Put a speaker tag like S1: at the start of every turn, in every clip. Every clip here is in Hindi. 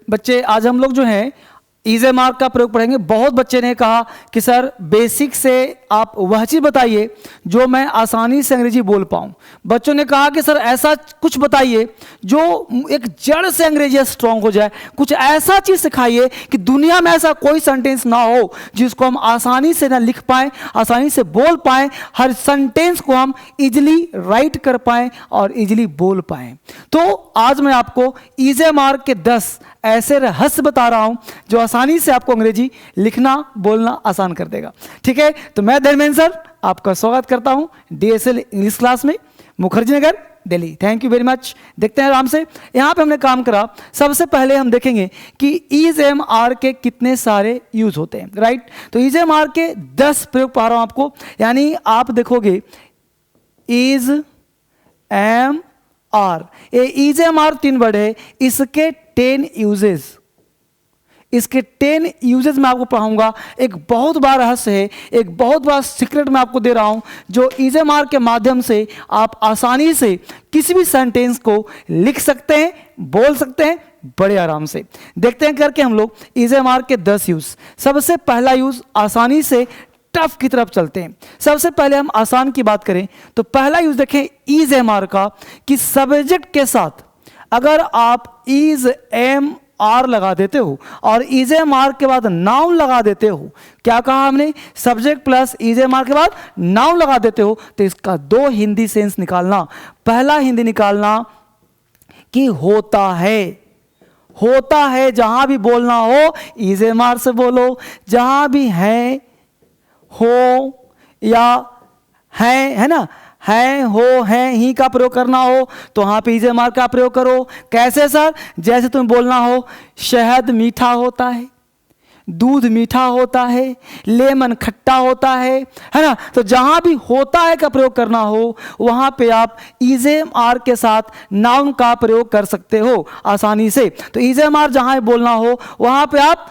S1: बच्चे आज हम लोग जो हैं इजी मार्क का प्रयोग पढ़ेंगे। बहुत बच्चे ने कहा कि सर बेसिक से आप वह चीज़ बताइए जो मैं आसानी से अंग्रेजी बोल पाऊँ। बच्चों ने कहा कि सर ऐसा कुछ बताइए जो एक जड़ से अंग्रेजी स्ट्रांग हो जाए, कुछ ऐसा चीज़ सिखाइए कि दुनिया में ऐसा कोई सेंटेंस ना हो जिसको हम आसानी से ना लिख पाएँ, आसानी से बोल पाएँ, हर सेंटेंस को हम इजीली राइट कर पाएँ और इजीली बोल पाएँ। तो आज मैं आपको इजी मार्क के 10 ऐसे रहस्य बता रहा हूं जो आसानी से आपको अंग्रेजी लिखना बोलना आसान कर देगा। ठीक है, तो मैं धर्मेंद्र सर आपका स्वागत करता हूं DSL इंग्लिश क्लास में, Mukherjee Nagar, Delhi. Thank you very much. देखते हैं आराम से। यहां पे हमने काम करा। सबसे पहले हम देखेंगे कि इज एम आर के कितने सारे यूज होते हैं, राइट। तो इज एम आर के 10 प्रयोग पढ़ा रहा हूं आपको। यानी आप देखोगे इज एम आर, ये इज एम आर 3 वर्ड है, इसके 10 यूजेस, इसके 10 यूजेस मैं आपको पढ़ाऊंगा। एक बहुत बड़ा रहस्य है, एक बहुत बड़ा सीक्रेट मैं आपको दे रहा हूं जो इज एम आर के माध्यम से आप आसानी से किसी भी सेंटेंस को लिख सकते हैं, बोल सकते हैं बड़े आराम से। देखते हैं करके हम लोग इज एम आर के 10 यूज। सबसे पहला यूज, आसानी से टफ की तरफ चलते हैं। सबसे पहले हम आसान की बात करें तो पहला यूज देखें इज एम आर का, कि सब्जेक्ट के साथ अगर आप इज एम आर लगा देते हो और इज एम आर के बाद नाउन लगा देते हो, क्या कहा हमने, subject plus is am are के बाद नाउन लगा देते हो, तो इसका 2 हिंदी सेंस निकालना। पहला हिंदी निकालना कि होता है, होता है, जहां भी बोलना हो इज एम आर से बोलो, जहां भी है, हो या है ना, है, हो, है, ही का प्रयोग करना हो तो वहां पे इज एम आर का प्रयोग करो। कैसे सर, जैसे तुम्हें बोलना हो शहद मीठा होता है, दूध मीठा होता है, लेमन खट्टा होता है ना। तो जहां भी होता है का प्रयोग करना हो वहां पे आप इज एम आर के साथ नाउन का प्रयोग कर सकते हो आसानी से। तो इज एम आर जहां बोलना हो वहां पे आप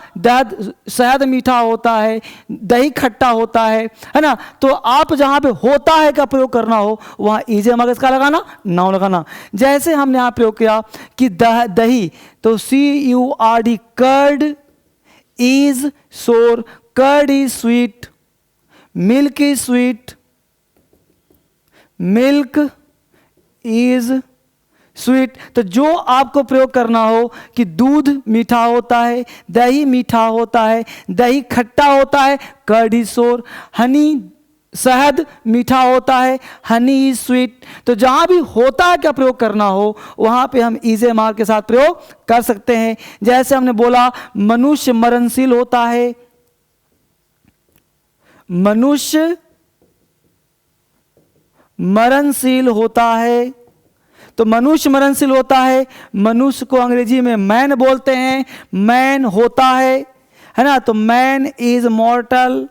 S1: शहद मीठा होता है, दही खट्टा होता है ना। तो आप जहां पे होता है का प्रयोग करना हो वहां इज एम आर का लगाना, नाउन लगाना। जैसे हमने यहां प्रयोग किया कि दही, तो CURD, curd is sour, curd is sweet, milk is sweet, milk is sweet. तो जो आपको प्रयोग करना हो कि दूध मीठा होता है, दही मीठा होता है, दही खट्टा होता है, कर्ड इज सोर, हनी शहद मीठा होता है, हनी इज स्वीट। तो जहां भी होता है क्या प्रयोग करना हो वहां पे हम इज एम आर के साथ प्रयोग कर सकते हैं। जैसे हमने बोला मनुष्य मरणशील होता है, मनुष्य मरणशील होता है, तो मनुष्य मरणशील होता है, मनुष्य को अंग्रेजी में मैन बोलते हैं, मैन होता है ना। तो मैन इज मॉर्टल,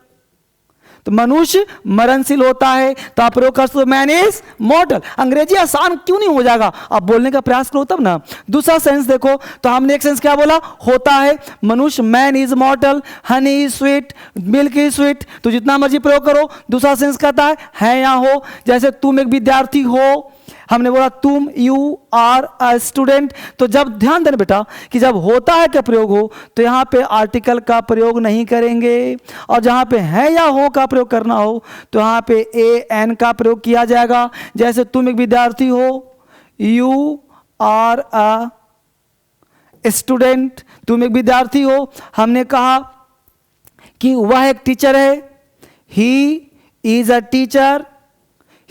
S1: तो मनुष्य मरणशील होता है, तो आप प्रयोग कर सकते मैन इज मॉर्टल। अंग्रेजी आसान क्यों नहीं हो जाएगा, आप बोलने का प्रयास करो तब ना। दूसरा सेंस देखो, तो हमने एक सेंस क्या बोला, होता है, मनुष्य man is मॉर्टल, honey is sweet, milk is sweet. तो जितना मर्जी प्रयोग करो। दूसरा सेंस कहता है या हो, जैसे तुम एक विद्यार्थी हो, हमने बोला तुम, यू आर अ स्टूडेंट। तो जब ध्यान देना बेटा कि जब होता है का प्रयोग हो तो यहाँ पे आर्टिकल का प्रयोग नहीं करेंगे, और जहाँ पे है या हो का प्रयोग करना हो तो यहाँ पे एन का प्रयोग किया जाएगा। जैसे तुम एक विद्यार्थी हो, यू आर अ स्टूडेंट, तुम एक विद्यार्थी हो। हमने कहा कि वह एक टीचर है, he is a teacher,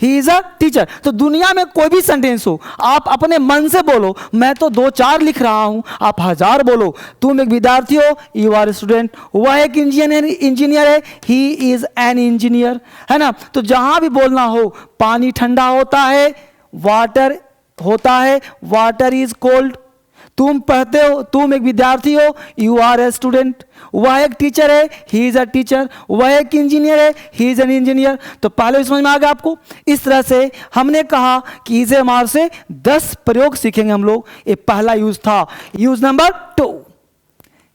S1: he is a teacher. तो दुनिया में कोई भी सेंटेंस हो आप अपने मन से बोलो, मैं तो 2-4 लिख रहा हूं, आप 1000 बोलो। तुम एक विद्यार्थी हो, यू आर स्टूडेंट, वह एक इंजीनियर है, ही इज एन इंजीनियर, है ना। तो जहां भी बोलना हो, पानी ठंडा होता है, वाटर होता है, वाटर इज कोल्ड। तुम पढ़ते हो, तुम एक विद्यार्थी हो, यू आर ए स्टूडेंट, वह एक टीचर है, ही इज अ टीचर, वह एक इंजीनियर है, ही इज एन इंजीनियर। तो पहले समझ में आ गया आपको। इस तरह से हमने कहा कि इज एम आर से 10 प्रयोग सीखेंगे हम लोग। ये पहला यूज था, यूज नंबर 2।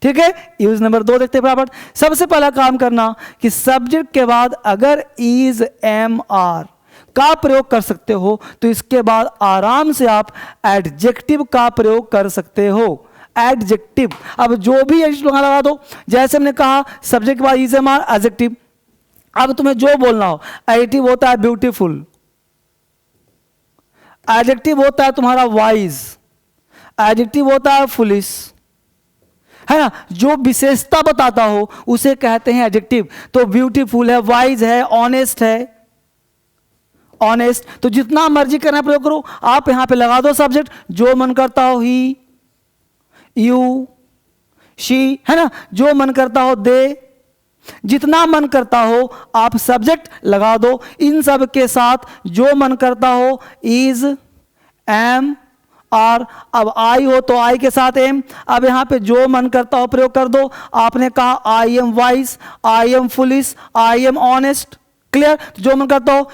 S1: ठीक है, यूज नंबर 2 देखते बराबर। सबसे पहला काम करना कि सब्जेक्ट के बाद अगर इज एम आर का प्रयोग कर सकते हो तो इसके बाद आराम से आप एडजेक्टिव का प्रयोग कर सकते हो। एडजेक्टिव। अब जो भी एडजेक्टिव लगा दो, जैसे हमने कहा सब्जेक्ट के बाद इज एम आर एडजेक्टिव। अब तुम्हें जो बोलना हो, एडजेक्टिव होता है ब्यूटीफुल, एडजेक्टिव होता है तुम्हारा वाइज, एडजेक्टिव होता है फुलिश, है ना, जो विशेषता बताता हो उसे कहते हैं एडजेक्टिव। तो ब्यूटीफुल है, वाइज है, ऑनेस्ट है, ऑनेस्ट, तो जितना मर्जी करना प्रयोग करो। आप यहां पे लगा दो सब्जेक्ट, जो मन करता हो ही, यू, शी, है ना, जो मन करता हो दे, जितना मन करता हो आप सब्जेक्ट लगा दो। इन सब के साथ जो मन करता हो इज, एम, आर। अब आई हो तो आई के साथ एम। अब यहां पे जो मन करता हो प्रयोग कर दो। आपने कहा I am wise, I am foolish, I am honest, clear. जो मन करता हो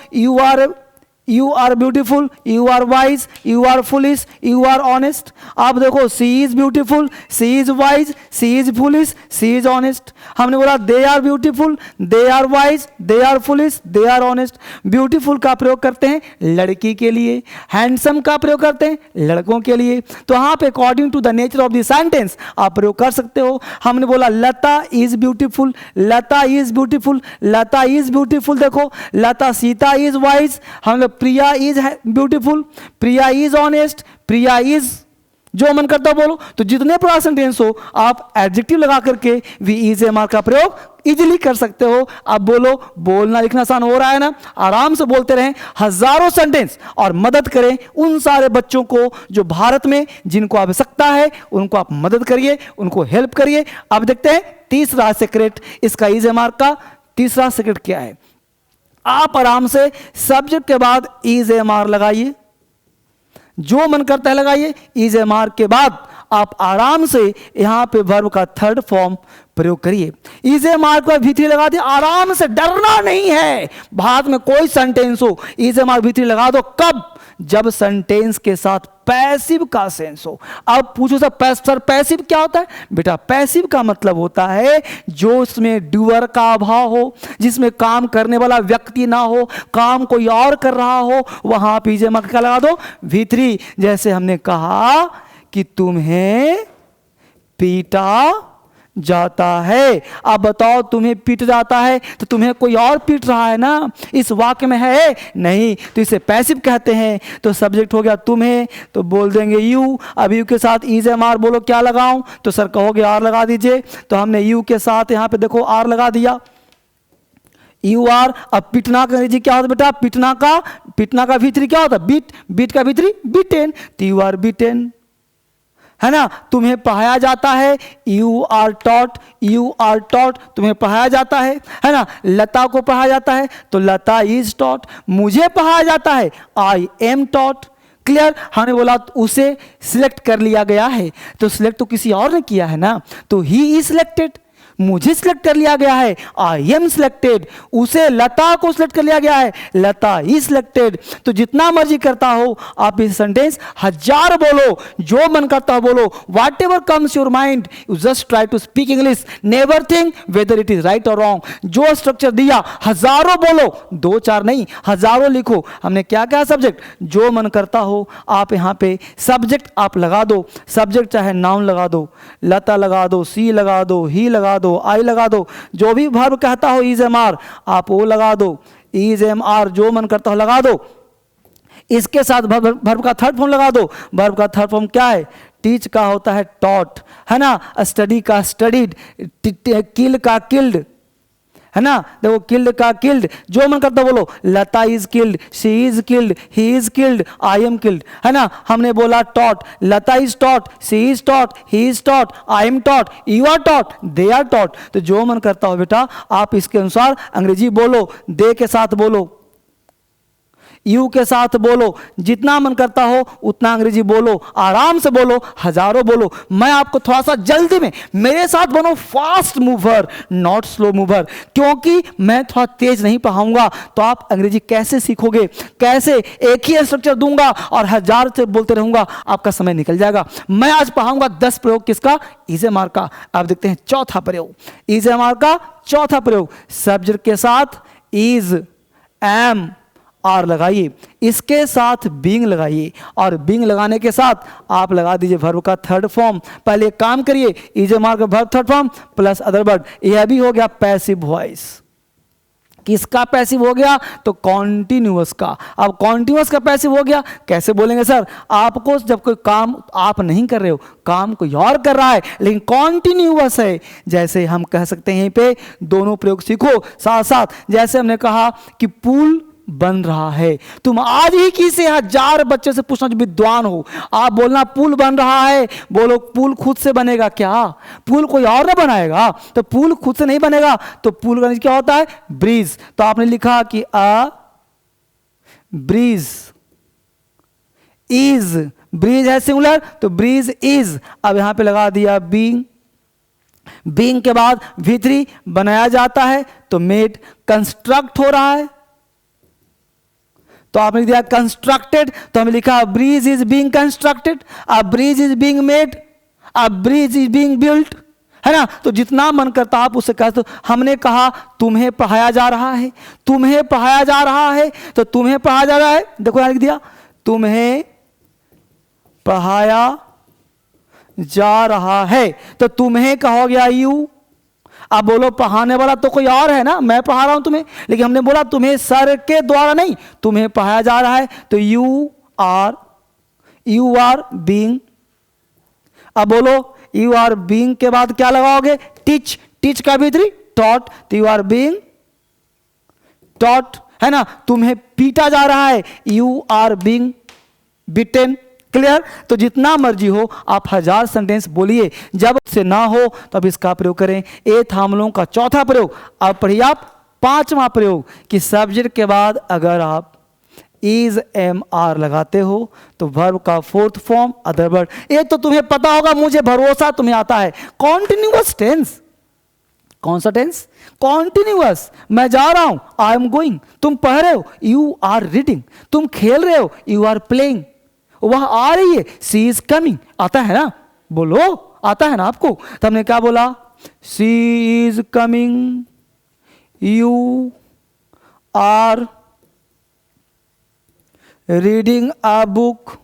S1: you are beautiful, you are wise, you are foolish, you are honest. आप देखो she is beautiful, she is wise, she is foolish, she is honest. हमने बोला they are beautiful, they are wise, they are foolish, they are honest. Beautiful का प्रयोग करते हैं लड़की के लिए, हैंडसम का प्रयोग करते हैं लड़कों के लिए। तो यहाँ पे according to the nature of the sentence आप प्रयोग कर सकते हो। हमने बोला Lata is beautiful, Lata is beautiful, Lata is beautiful. देखो लता, सीता इज वाइज, हम Priya is beautiful, Priya is honest, Priya is, जो मन करता बोलो। तो जितने प्रकार सेंटेंस हो आप एडजेक्टिव लगा करके वी इज एम आर का प्रयोग इजीली कर सकते हो। अब बोलो, बोलना लिखना आसान हो रहा है ना, आराम से बोलते रहें हजारों सेंटेंस और मदद करें उन सारे बच्चों को जो भारत में जिनको आवश्यकता है, उनको आप मदद करिए, उनको हेल्प करिए। अब देखते हैं तीसरा सीक्रेट इसका इज एम आर का। तीसरा सीक्रेट क्या है? आप आराम से सब्जेक्ट के बाद इज एम आर लगाइए, जो मन करता है लगाइए। इज एम आर के बाद आप आराम से यहां पे वर्ब का थर्ड फॉर्म प्रयोग करिए। इज एम आर को V3 लगा दिया, आराम से, डरना नहीं है। भारत में कोई सेंटेंस हो इज एम आर V3 लगा दो। कब? जब सेंटेंस के साथ पैसिव का सेंस हो। अब पूछो सर पैसिव क्या होता है? बेटा पैसिव का मतलब होता है जो उसमें डूअर का अभाव हो, जिसमें काम करने वाला व्यक्ति ना हो, काम कोई और कर रहा हो, वहां पे इज एम आर क्या लगा दो? V3। जैसे हमने कहा कि तुम्हें पीटा जाता है। अब बताओ तुम्हें पीट जाता है तो तुम्हें कोई और पीट रहा है ना, इस वाक्य में है नहीं, तो इसे पैसिव कहते हैं। तो सब्जेक्ट हो गया तुम्हें, तो बोल देंगे यू। अब यू के साथ इज एम आर बोलो क्या लगाऊं? तो सर कहोगे आर लगा दीजिए। तो हमने यू के साथ यहां पे देखो आर लगा दिया, यू आर। अब पिटना का अंग्रेजी क्या होता है बेटा? पिटना का V3 क्या होता है? बीट, बीट का V3 बीटेन, तो यू आर बीटेन, है ना। तुम्हें पढ़ाया जाता है, you are taught, you are taught, तुम्हें पढ़ाया जाता है ना। लता को पढ़ाया जाता है तो लता इज टॉट। मुझे पढ़ाया जाता है, आई एम टॉट। क्लियर? हमने बोला उसे सिलेक्ट कर लिया गया है, तो सिलेक्ट तो किसी और ने किया है ना, तो ही इज सिलेक्टेड। मुझे सिलेक्ट कर लिया गया है, आई एम सिलेक्टेड। उसे, लता को सिलेक्ट कर लिया गया है, लता इज सिलेक्टेड। तो जितना मर्जी करता हो आप इस सेंटेंस हजार बोलो, जो मन करता हो बोलो, what ever comes your mind, you just try to speak English, never think whether it is right और रॉन्ग। जो स्ट्रक्चर दिया हजारों बोलो, 2-4 नहीं, हजारों लिखो। हमने क्या कहा? सब्जेक्ट, जो मन करता हो आप यहां पे सब्जेक्ट आप लगा दो। सब्जेक्ट चाहे नाउन लगा दो, लता लगा दो, सी लगा दो, ही लगा दो, आई लगा दो, जो भी वर्ब कहता हो इज एम आर आप वो लगा दो। इज एम आर जो मन करता हो लगा दो। इसके साथ वर्ब का थर्ड फॉर्म लगा दो। वर्ब का थर्ड फॉर्म क्या है? टीच का होता है टॉट, है ना। स्टडी का स्टडीड, किल का किल्ड, है ना। देखो किल्ड का किल्ड, जो मन करता बोलो। Lata is killed, she is killed, he is killed, I am killed, है ना। हमने बोला taught, Lata is taught, she is taught, he is taught, I am taught, you are taught, they are taught. तो जो मन करता हो बेटा आप इसके अनुसार अंग्रेजी बोलो। दे के साथ बोलो, यू के साथ बोलो, जितना मन करता हो उतना अंग्रेजी बोलो, आराम से बोलो, हजारों बोलो। मैं आपको थोड़ा सा जल्दी में, मेरे साथ बनो fast mover not slow mover, क्योंकि मैं थोड़ा तेज नहीं पढ़ाऊंगा तो आप अंग्रेजी कैसे सीखोगे? कैसे? एक ही स्ट्रक्चर दूंगा और हजार से बोलते रहूंगा, आपका समय निकल जाएगा। मैं आज पढ़ाऊंगा 10 प्रयोग किसका? इज एम आर का। आप देखते हैं चौथा प्रयोग, इज एम आर का चौथा प्रयोग। सब्जेक्ट के साथ इज, एम, आर लगाइए, इसके साथ बीइंग लगाइए और बीइंग लगाने के साथ आप लगा दीजिए वर्ब का थर्ड फॉर्म। पहले एक काम करिए, is a mark verb third form plus other word, यह भी हो गया पैसिव वॉइस। किसका पैसिव हो गया? तो कॉन्टिन्यूअस का। अब कॉन्टिन्यूअस का पैसिव हो गया, कैसे बोलेंगे सर? आपको जब कोई काम आप नहीं कर रहे हो, काम कोई और कर रहा है लेकिन कॉन्टिन्यूअस है, जैसे हम कह सकते हैं यहीं पे दोनों प्रयोग सीखो साथ साथ। जैसे हमने कहा कि पुल बन रहा है, तुम आज ही किसी 1000 बच्चे से पूछना जो विद्वान हो, आप बोलना पुल बन रहा है, बोलो पुल खुद से बनेगा क्या? पुल कोई और ना बनाएगा, तो पुल खुद से नहीं बनेगा, तो पुल का क्या होता है? ब्रिज। तो आपने लिखा कि अ ब्रिज इज, ब्रिज है सिंगुलर तो ब्रिज इज। अब यहां पे लगा दिया बीइंग, बीइंग के बाद V3 बनाया जाता है तो मेड, कंस्ट्रक्ट हो रहा है तो आपने दिया कंस्ट्रक्टेड, तो हमने लिखा bridge is being constructed, a bridge is being made, a bridge is being built, है ना? तो जितना मन करता आप उससे कह दो। हमने कहा तुम्हें पढ़ाया जा रहा है, तुम्हें पढ़ाया जा रहा है, तो तुम्हें पढ़ाया जा रहा है, देखो यहां लिख दिया तुम्हें पढ़ाया जा रहा है, तो तुम्हें कहो गया यू। अब बोलो पढ़ाने वाला तो कोई और है ना, मैं पढ़ा रहा हूं तुम्हें, लेकिन हमने बोला तुम्हें सर के द्वारा नहीं, तुम्हें पढ़ाया जा रहा है, तो यू आर बीइंग। अब बोलो यू आर बीइंग के बाद क्या लगाओगे? टीच, टीच का V3 टॉट, तो यू आर बीइंग टॉट, है ना? तुम्हें पीटा जा रहा है, you are being beaten. Clear? तो जितना मर्जी हो आप 1000 सेंटेंस बोलिए, जब से ना हो तब इसका प्रयोग करें। ए था हम लोगों का चौथा प्रयोग। अब पढ़िए आप 5वां प्रयोग कि सब्जेक्ट के बाद अगर आप इज एम आर लगाते हो तो वर्ब का फोर्थ फॉर्म अदर वर्ड। ये तो तुम्हें पता होगा, मुझे भरोसा तुम्हें आता है। कॉन्टिन्यूअस टेंस, कौन सा टेंस? कॉन्टिन्यूअस। मैं जा रहा हूं, आई एम गोइंग। तुम पढ़ रहे हो, यू आर रीडिंग। तुम खेल रहे हो, यू आर प्लेइंग। वह आ रही है, सी इज कमिंग। आता है ना? बोलो, आता है ना आपको? तो हमने क्या बोला? She is coming, you are reading a book.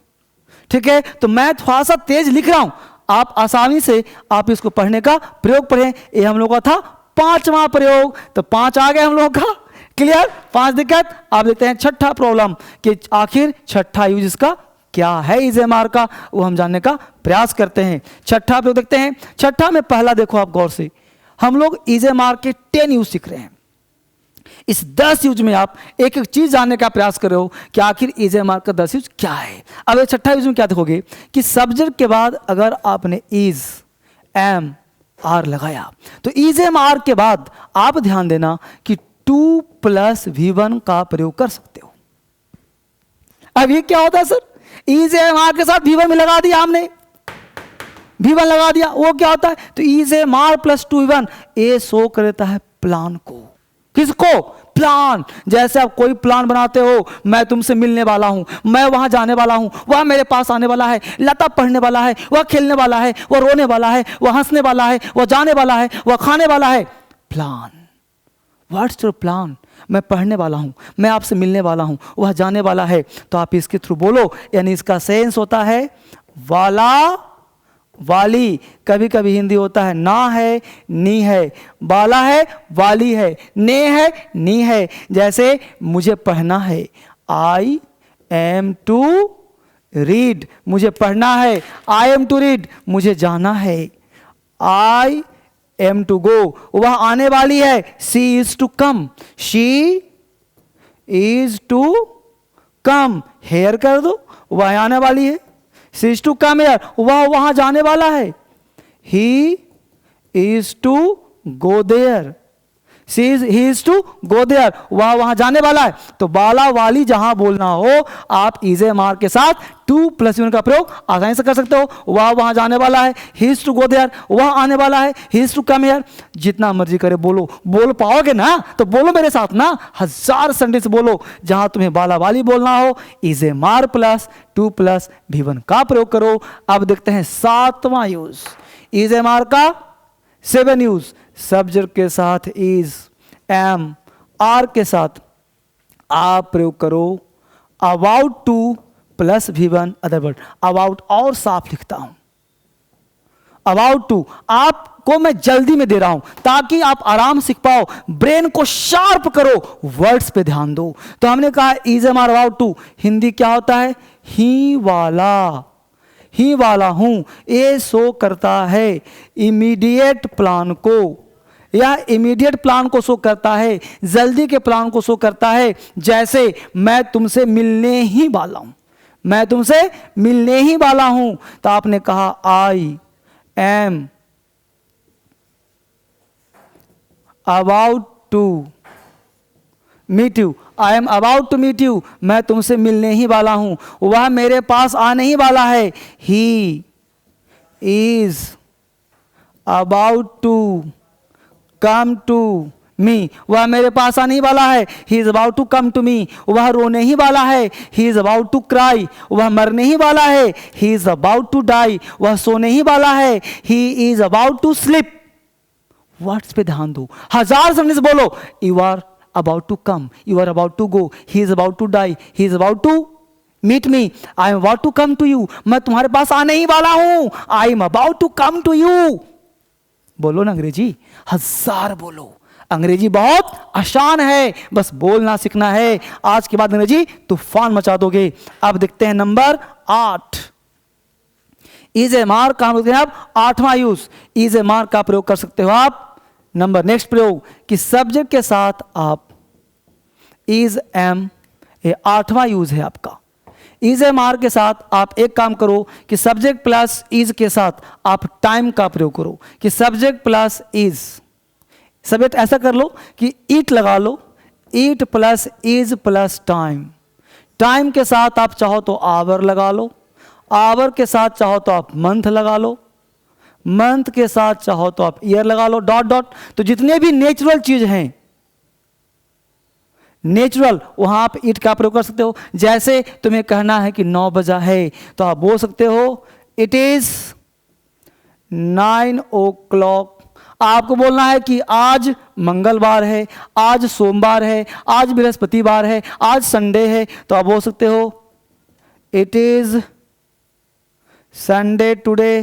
S1: ठीक है? तो मैं थोड़ा सा तेज लिख रहा हूं, आप आसानी से आप इसको पढ़ने का प्रयोग पढ़ें। ये हम लोग का था 5वां प्रयोग, तो 5 आ गए हम लोग का। क्लियर? 5 दिक्कत। आप देखते हैं छठा प्रॉब्लम कि आखिर छठा यूज इसका क्या है इज एम आर का, वो हम जानने का प्रयास करते हैं। छठा प्रयोग देखते हैं। छठा में पहला देखो आप गौर से, हम लोग इज एम आर के 10 यूज सीख रहे हैं। इस 10 यूज में आप एक एक चीज जानने का प्रयास कर रहे हो कि आखिर इज एम आर का 10 यूज क्या है। अब ये छठा यूज में क्या देखोगे कि सब्जेक्ट के बाद अगर आपने इज एम आर लगाया तो इज एम आर के बाद आप ध्यान देना कि 2 + V1 का प्रयोग कर सकते हो। अब ये क्या होता है सर? इज एम आर के साथ V1 में लगा दिया हमने, V1 लगा दिया, वो क्या होता है? तो इज एम आर + 2V1 ये शो करता है प्लान को। किसको? प्लान। जैसे आप कोई प्लान बनाते हो, मैं तुमसे मिलने वाला हूं, मैं वहां जाने वाला हूं, वह मेरे पास आने वाला है, लता पढ़ने वाला है, वह खेलने वाला है, वह रोने वाला है, वह हंसने वाला है, वह जाने वाला है, वह खाने वाला है। प्लान। What's your plan? मैं पढ़ने वाला हूं, मैं आपसे मिलने वाला हूं, वह जाने वाला है। तो आप इसके थ्रू बोलो, यानी इसका सेंस होता है वाला वाली। कभी कभी हिंदी होता है ना है नी है, वाला है वाली है, ने है नी है। जैसे मुझे पढ़ना है, आई एम टू रीड, मुझे पढ़ना है। आई एम टू रीड, मुझे जाना है। आई एम टू गो, वह आने वाली है। She is to come, she is to come. Here कर दो, वह आने वाली है। She is to come here, वह वहां जाने वाला है। He is to go there, he is to go there, वह वहां जाने वाला है। तो वाला वाली जहां बोलना हो आप इज एम आर के साथ 2 + V1 का प्रयोग आसानी से कर सकते हो। वह वहां जाने वाला है, he is to go there, वह आने वाला है, he is to come here. जितना मर्जी करे बोलो, बोल पाओगे ना तो बोलो मेरे साथ ना, 1000 सेंटेंस बोलो जहां तुम्हें वाला वाली बोलना हो, इज एम आर + 2 + V1 का प्रयोग करो। अब देखते हैं 7वां यूज, इज एम आर का 7 यूज। सब्जेक्ट के साथ इज, एम, आर के साथ आप प्रयोग करो about two plus V1 other word. About और साफ लिखता हूं, अबाउट टू आपको मैं जल्दी में दे रहा हूं ताकि आप आराम सीख पाओ, ब्रेन को शार्प करो, वर्ड्स पे ध्यान दो। तो हमने कहा is am are about to, Hindi क्या होता है? ही वाला, ही वाला हूं। ये शो करता है इमीडिएट प्लान को, या इमीडिएट प्लान को शो करता है, जल्दी के प्लान को शो करता है। जैसे मैं तुमसे मिलने ही वाला हूं, मैं तुमसे मिलने ही वाला हूं। तो आपने कहा I am about to meet you, I am about to meet you, मैं तुमसे मिलने ही वाला हूं, वह मेरे पास आने ही वाला है। He is about to come to me, वह मेरे पास आने ही वाला है। He is about to come to me, वह रोने ही वाला है। He is about to cry, वह मरने ही वाला है। He is about to die, वह सोने ही वाला है। He is about to sleep. Words पे ध्यान दो, 1000 सेंटेंस बोलो। You are about to come, you are about to go, he is about to die, he is about to meet me, I am about to come to you, मैं तुम्हारे पास आने ही वाला हूं। I am about to come to you. बोलो ना अंग्रेजी, 1000 बोलो। अंग्रेजी बहुत आसान है, बस बोलना सीखना है। आज के बाद अंग्रेजी तूफान मचा दोगे। अब देखते हैं नंबर 8, इज ए मार का हम लोग आप 8वां यूज, इज ए मार का प्रयोग कर सकते हो आप। नंबर नेक्स्ट प्रयोग कि सब्जेक्ट के साथ आप इज एम, ये 8वां यूज है आपका। इज एम आर के साथ आप एक काम करो कि सब्जेक्ट प्लस इज के साथ आप टाइम का प्रयोग करो कि सब्जेक्ट प्लस इज। सब्जेक्ट ऐसा कर लो कि ईट लगा लो, it plus is plus time. Time के साथ आप चाहो तो आवर लगा लो, आवर के साथ चाहो तो आप मंथ लगा लो, मंथ के साथ चाहो तो आप ईयर लगा लो, डॉट डॉट। तो जितने भी नेचुरल चीज हैं, नेचुरल, वहां आप इट का प्रयोग कर सकते हो। जैसे तुम्हें कहना है कि 9 बजा है तो आप बोल सकते हो इट इज 9 o'clock। आपको बोलना है कि आज मंगलवार है, आज सोमवार है, आज बृहस्पतिवार है, आज संडे है, तो आप बोल सकते हो it is Sunday today,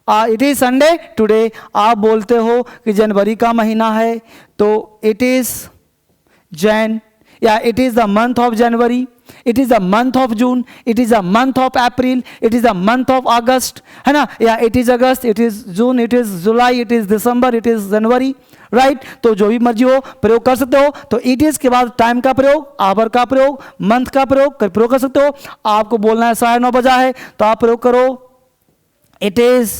S1: it is Sunday today. आप बोलते हो कि जनवरी का महीना है तो इट इज जैन, या it is the month of January, it is the month of June, it is the month of April, it is the month of अगस्त, है ना, या it is August, it is June, it is July, it is December, it is January, right. तो जो भी मर्जी हो प्रयोग कर सकते हो। तो इट इज के बाद टाइम का प्रयोग, आवर का प्रयोग, मंथ का प्रयोग कर सकते हो। आपको बोलना है 9:30 बजा है तो आप प्रयोग करो it is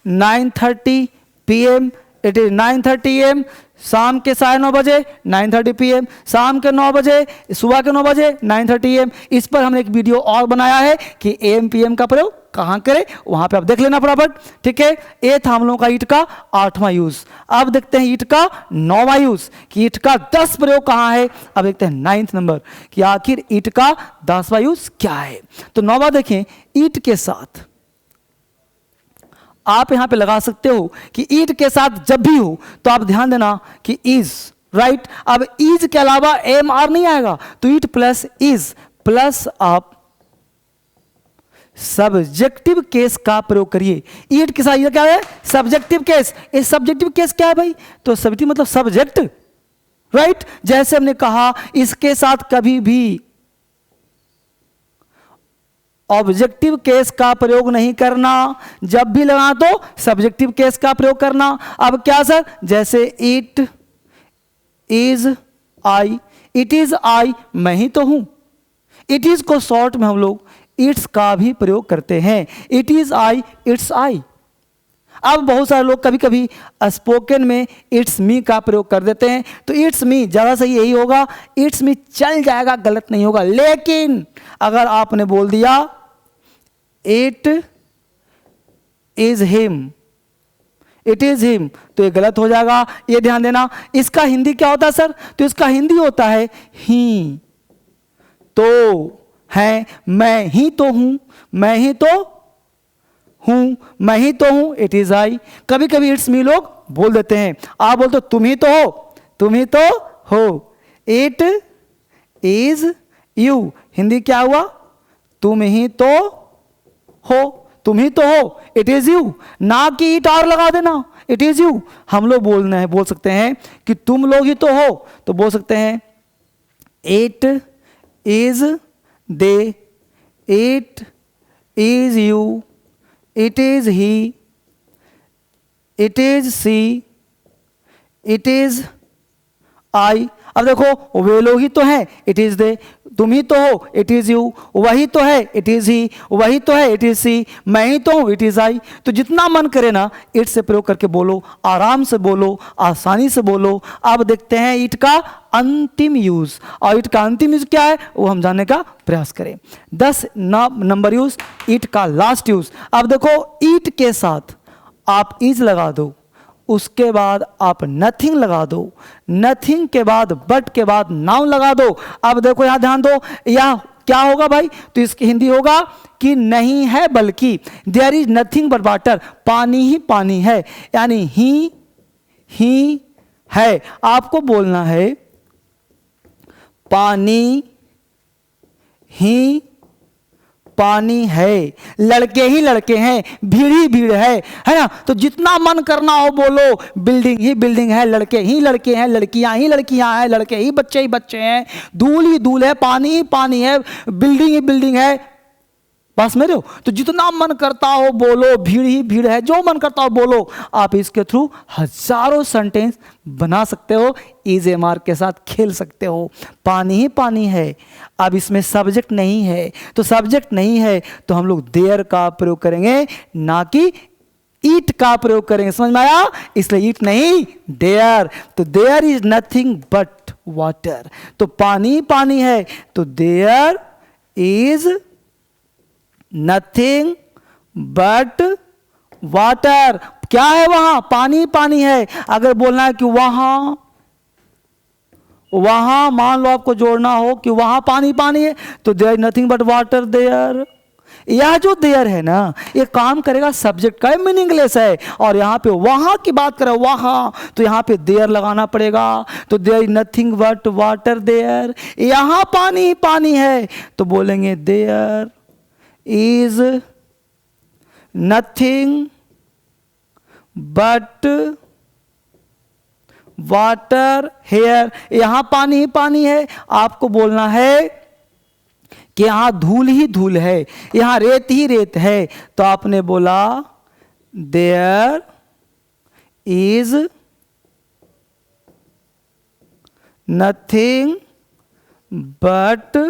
S1: 9:30 PM, it is 9:30 AM। शाम के 9:30 बजे 9:30 PM, शाम के 9 बजे, सुबह के 9 बजे 9:30 AM। इस पर हमने एक वीडियो और बनाया है कि AM PM का प्रयोग कहाँ करें, वहां पे आप देख लेना फटाफट, ठीक है। ये था हम लोगों का ईट का 8वां यूज। अब देखते हैं ईट का 9वां यूज कि ईट का 10 प्रयोग कहाँ है। अब देखते हैं 9th नंबर कि आखिर ईट का 10वां यूज क्या है। तो 9वां देखें, ईट के साथ आप यहां पे लगा सकते हो कि ईट के साथ जब भी हो तो आप ध्यान देना कि इज, राइट। अब इज के अलावा एम आर नहीं आएगा, तो ईट प्लस इज प्लस आप सब्जेक्टिव केस का प्रयोग करिए। ईट के साथ ये क्या है, सब्जेक्टिव केस। इस सब्जेक्टिव केस क्या है भाई, तो सब्जेक्टिव मतलब सब्जेक्ट, राइट। जैसे हमने कहा इसके साथ कभी भी ऑब्जेक्टिव केस का प्रयोग नहीं करना, जब भी लगा तो सब्जेक्टिव केस का प्रयोग करना। अब क्या सर, जैसे it is I, it is आई, मैं ही तो हूं। इट इज को शॉर्ट में हम लोग इट्स का भी प्रयोग करते हैं, it is I, it's I. अब बहुत सारे लोग कभी कभी स्पोकन में इट्स मी का प्रयोग कर देते हैं, तो इट्स मी ज़्यादा सही यही होगा, इट्स मी चल जाएगा, गलत नहीं होगा। लेकिन अगर आपने बोल दिया it is him, it is him, तो ये गलत हो जाएगा, ये ध्यान देना। इसका हिंदी क्या होता है सर, तो इसका हिंदी होता है ही तो है, मैं ही तो हूं, मैं ही तो हूं, मैं ही तो हूं, इट इज आई। कभी कभी इट्स मी लोग बोल देते हैं, आप बोलते हो तुम ही तो हो, तुम ही तो हो, इट इज यू। हिंदी क्या हुआ? तुम ही तो हो, तुम ही तो हो, इट इज यू, ना कि इट और लगा देना, इट इज यू। हम लोग बोल सकते हैं कि तुम लोग ही तो हो, तो बोल सकते हैं it is they, it is you, it is he, it is she, it is I. अब देखो वे लोग ही तो हैं, इट इज दे, तुम ही तो हो, इट इज यू, वही तो है, इट इज ही, वही तो है, इट इज सी, मैं ही तो हूं, इट इज आई। तो जितना मन करे ना इट से प्रयोग करके बोलो, आराम से बोलो, आसानी से बोलो। अब देखते हैं ईट का अंतिम यूज, और ईट का अंतिम यूज क्या है वो हम जानने का प्रयास करें। 10 नंबर यूज, ईट का लास्ट यूज। अब देखो ईट के साथ आप इज लगा दो, उसके बाद आप नथिंग लगा दो, नथिंग के बाद बट के बाद नाउन लगा दो। अब देखो यहां ध्यान दो, यह क्या होगा भाई? तो इसकी हिंदी होगा कि नहीं है बल्कि, there is nothing but water, पानी ही पानी है, यानी ही है। आपको बोलना है पानी ही पानी है, लड़के ही लड़के हैं, भीड़ ही भीड़ है ना? तो जितना मन करना हो बोलो, बिल्डिंग ही बिल्डिंग है, लड़के ही लड़के हैं, लड़कियां ही लड़कियां हैं, लड़के ही बच्चे हैं, धूल ही धूल है, पानी ही पानी है, बिल्डिंग ही बिल्डिंग है। पास मेरे हो? तो जितना मन करता हो बोलो, भीड़ ही भीड़ है, जो मन करता हो बोलो। आप इसके थ्रू हजारों सेंटेंस बना सकते हो, इज एम आर के साथ खेल सकते हो। पानी ही पानी है, अब इसमें सब्जेक्ट नहीं है, तो सब्जेक्ट नहीं है तो हम लोग देयर का प्रयोग करेंगे, ना कि ईट का प्रयोग करेंगे। समझ में आया? इसलिए ईट नहीं, देयर। तो there is nothing but water, तो पानी पानी है, तो there is nothing but water. क्या है वहां? पानी पानी है। अगर बोलना है कि वहां, वहां मान लो आपको जोड़ना हो कि वहां पानी पानी है, तो there is nothing but water there. यह जो देयर है ना, ये काम करेगा सब्जेक्ट का, मीनिंगलेस है। और यहां पे वहां की बात करें, वहां, तो यहां पे देयर लगाना पड़ेगा। तो there is nothing but water there. यहां पानी ही पानी है, तो बोलेंगे there is nothing but water here। यहां पानी ही पानी है। आपको बोलना है कि यहां धूल ही धूल है, यहां रेत ही रेत है, तो आपने बोला there is nothing but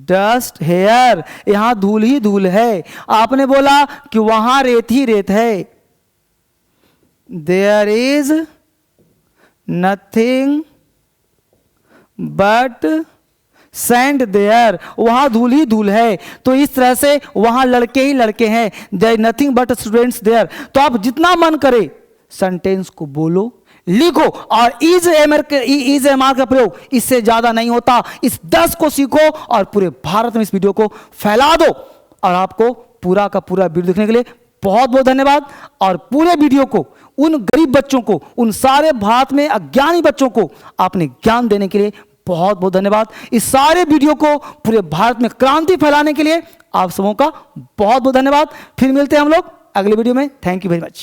S1: dust here. यहां धूल ही धूल है। आपने बोला कि वहां रेत ही रेत है, there is nothing but sand there. वहां धूल ही धूल है, तो इस तरह से वहां लड़के ही लड़के हैं, there is nothing but students there. तो आप जितना मन करे सेंटेंस को बोलो, लिखो, और इज एम आर का प्रयोग इससे ज्यादा नहीं होता। इस 10 को सीखो और पूरे भारत में इस वीडियो को फैला दो। और आपको पूरा का पूरा वीडियो देखने के लिए बहुत बहुत धन्यवाद। और पूरे वीडियो को उन गरीब बच्चों को, उन सारे भारत में अज्ञानी बच्चों को आपने ज्ञान देने के लिए बहुत बहुत धन्यवाद। इस सारे वीडियो को पूरे भारत में क्रांति फैलाने के लिए आप सबों का बहुत बहुत धन्यवाद। फिर मिलते हैं हम लोग अगले वीडियो में। Thank you very much.